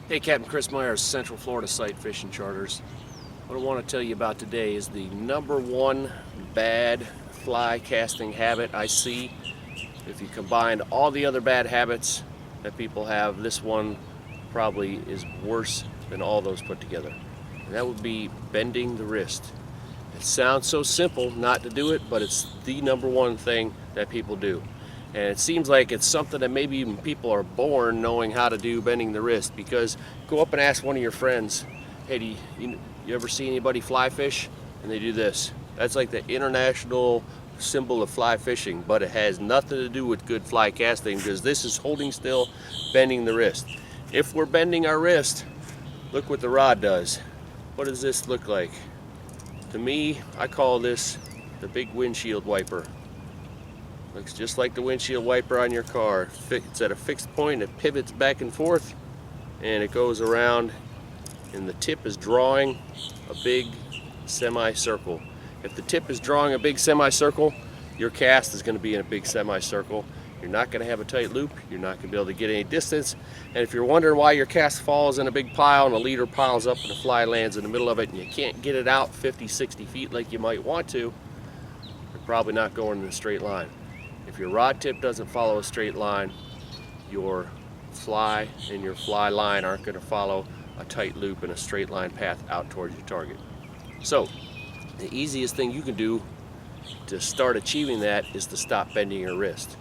Hey, Captain Chris Myers, Central Florida Sight Fishing Charters. What I want to tell you about today is the #1 bad fly casting habit I see. If you combine all the other bad habits that people have, this one probably is worse than all those put together. And that would be bending the wrist. It sounds so simple not to do it, but it's the #1 thing that people do. And it seems like it's something that maybe even people are born knowing how to do, bending the wrist. Because go up and ask one of your friends, hey, you ever see anybody fly fish? And they do this. That's like the international symbol of fly fishing, but it has nothing to do with good fly casting, because this is holding still, bending the wrist. If we're bending our wrist, look what the rod does. What does this look like? To me, I call this the big windshield wiper. Looks just like the windshield wiper on your car. It's at a fixed point, it pivots back and forth, and it goes around, and the tip is drawing a big semicircle. If the tip is drawing a big semicircle, your cast is going to be in a big semicircle. You're not going to have a tight loop, you're not going to be able to get any distance, and if you're wondering why your cast falls in a big pile and a leader piles up and a fly lands in the middle of it and you can't get it out 50-60 feet like you might want to, you're probably not going in a straight line. If your rod tip doesn't follow a straight line, your fly and your fly line aren't going to follow a tight loop and a straight line path out towards your target. So, the easiest thing you can do to start achieving that is to stop bending your wrist.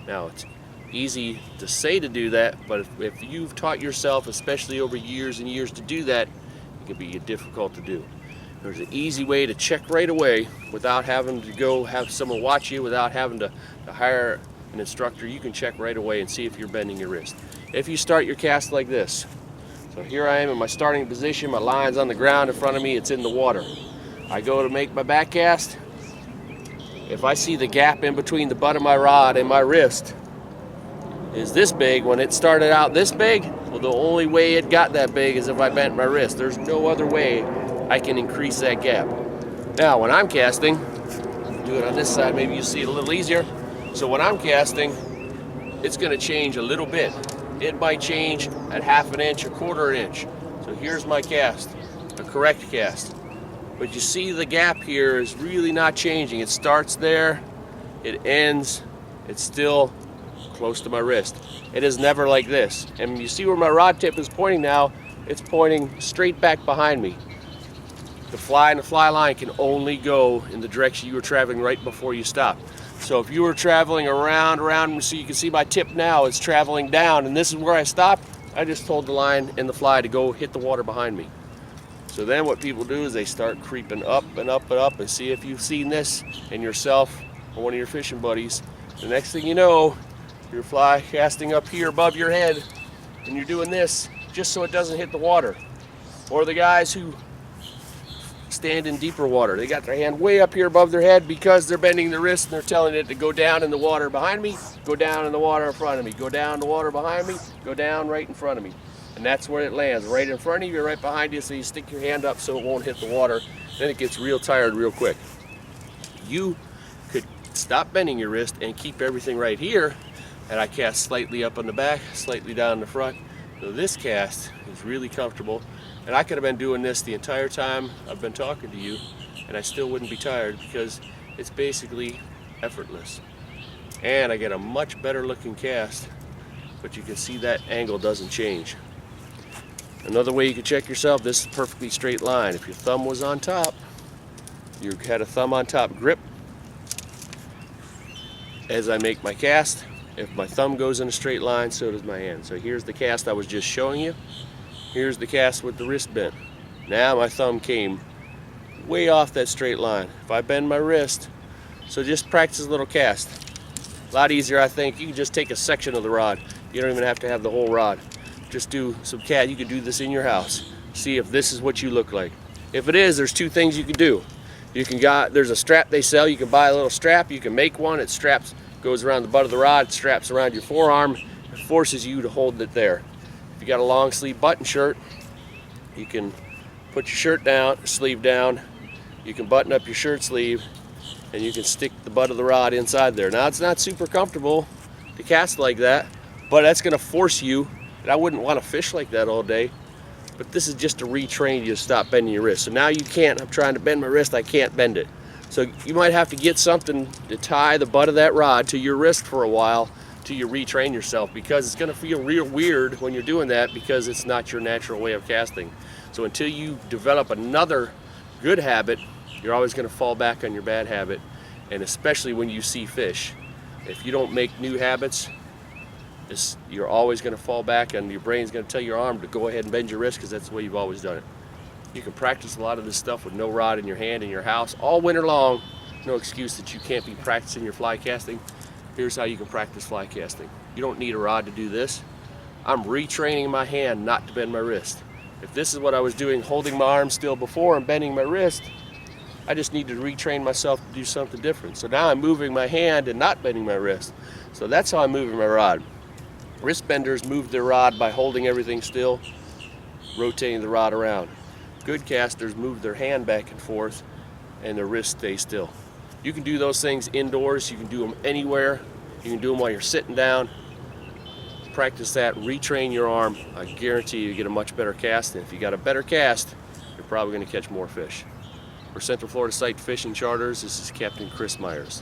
Now, it's easy to say to do that, but if you've taught yourself, especially over years and years, to do that, it can be difficult to do. There's an easy way to check right away without having to go have someone watch you, without having to hire an instructor. You can check right away and see if you're bending your wrist. If you start your cast like this. So here I am in my starting position, my line's on the ground in front of me, it's in the water. I go to make my back cast. If I see the gap in between the butt of my rod and my wrist is this big, when it started out this big, well, the only way it got that big is if I bent my wrist. There's no other way I can increase that gap. Now, when I'm casting, do it on this side, maybe you see it a little easier. So when I'm casting, it's going to change a little bit. It might change at 1/2 inch, 1/4 inch. So here's my cast, a correct cast. But you see the gap here is really not changing. It starts there, it ends, it's still close to my wrist. It is never like this. And you see where my rod tip is pointing now, it's pointing straight back behind me. The fly and the fly line can only go in the direction you were traveling right before you stopped. So if you were traveling around, so you can see my tip now, it's traveling down, and this is where I stopped, I just told the line and the fly to go hit the water behind me. So then what people do is they start creeping up and up and up, and see if you've seen this in yourself or one of your fishing buddies. The next thing you know, your fly casting up here above your head, and you're doing this just so it doesn't hit the water. Or the guys who stand in deeper water, they got their hand way up here above their head because they're bending the wrist and they're telling it to go down in the water behind me, go down in the water in front of me, go down in the water behind me, go down right in front of me. And that's where it lands, right in front of you, right behind you, so you stick your hand up so it won't hit the water. Then it gets real tired real quick. You could stop bending your wrist and keep everything right here, and I cast slightly up on the back, slightly down the front. So this cast is really comfortable, and I could have been doing this the entire time I've been talking to you, and I still wouldn't be tired because it's basically effortless. And I get a much better looking cast, but you can see that angle doesn't change. Another way you can check yourself, this is a perfectly straight line. If your thumb was on top, you had a thumb on top grip. As I make my cast, if my thumb goes in a straight line, so does my hand. So here's the cast I was just showing you. Here's the cast with the wrist bent. Now my thumb came way off that straight line. If I bend my wrist, so just practice a little cast. A lot easier, I think. You can just take a section of the rod. You don't even have to have the whole rod. Just do some cast. You can do this in your house. See if this is what you look like. If it is, there's two things you can do. There's a strap they sell. You can buy a little strap. You can make one. It straps, goes around the butt of the rod, straps around your forearm. It forces you to hold it there. If you got a long sleeve button shirt, you can put your shirt down, sleeve down. You can button up your shirt sleeve, and you can stick the butt of the rod inside there. Now, it's not super comfortable to cast like that, but that's going to force you And I wouldn't want to fish like that all day, but this is just to retrain you to stop bending your wrist. So now you can't, I'm trying to bend my wrist, I can't bend it. So you might have to get something to tie the butt of that rod to your wrist for a while till you retrain yourself, because it's going to feel real weird when you're doing that, because it's not your natural way of casting. So until you develop another good habit, you're always going to fall back on your bad habit, and especially when you see fish. If you don't make new habits, you're always going to fall back, and your brain's going to tell your arm to go ahead and bend your wrist, because that's the way you've always done it. You can practice a lot of this stuff with no rod in your hand in your house all winter long. No excuse that you can't be practicing your fly casting. Here's how you can practice fly casting. You don't need a rod to do this. I'm retraining my hand not to bend my wrist. If this is what I was doing, holding my arm still before and bending my wrist, I just need to retrain myself to do something different. So now I'm moving my hand and not bending my wrist. So that's how I'm moving my rod. Wrist benders move their rod by holding everything still, rotating the rod around. Good casters move their hand back and forth and their wrist stays still. You can do those things indoors, you can do them anywhere, you can do them while you're sitting down. Practice that, retrain your arm. I guarantee you get a much better cast, and if you got a better cast, you're probably going to catch more fish. For Central Florida Sight Fishing Charters, this is Captain Chris Myers.